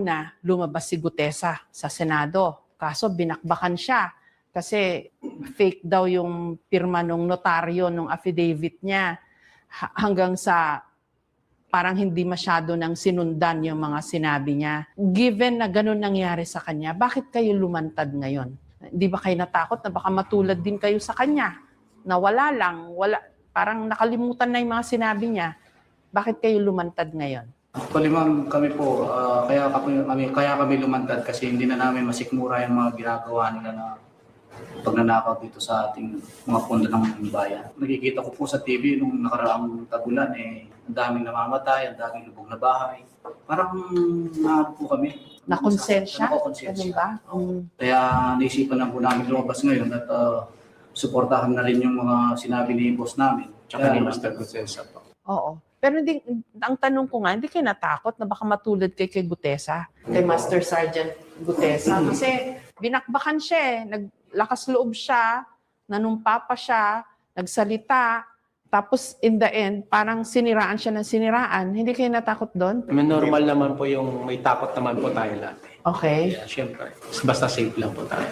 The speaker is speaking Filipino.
na lumabas si Gutesa sa Senado. Kaso binakbakan siya kasi fake daw yung pirma ng notaryo ng affidavit niya hanggang sa parang hindi masyado nang sinundan yung mga sinabi niya. Given na ganun nangyari sa kanya, bakit kayo lumantad ngayon? Hindi ba kayo natakot na baka matulad din kayo sa kanya? Na wala, parang nakalimutan na yung mga sinabi niya. Bakit kayo lumantad ngayon? Actually ma'am, kami po, kaya kami lumantad kasi hindi na namin masikmura yung mga ginagawa nila na pagnanakaw dito sa ating mga pondo ng bayan. Nakikita ko po sa TV nung nakaraang tagulan, ang daming namamatay, ang daming lubog na bahay. Parang po kami. Nakonsensya? Nakonsensya. Ganun ba? Kaya naisipan na po namin lumabas ngayon at suportahan na rin yung mga sinabi ni boss namin. Tsaka ni Master Gutesa po. Oo. Pero hindi, ang tanong ko nga, hindi kayo natakot na baka matulad kay Gutesa, kay Master Sergeant Gutesa? Kasi binakbakan siya naglakas loob siya, nanumpa pa siya, nagsalita, tapos in the end, parang siniraan siya ng siniraan. Hindi kayo natakot doon? Normal naman po yung may takot naman po tayo lahat. Okay. Kaya syempre, basta safe lang po tayo.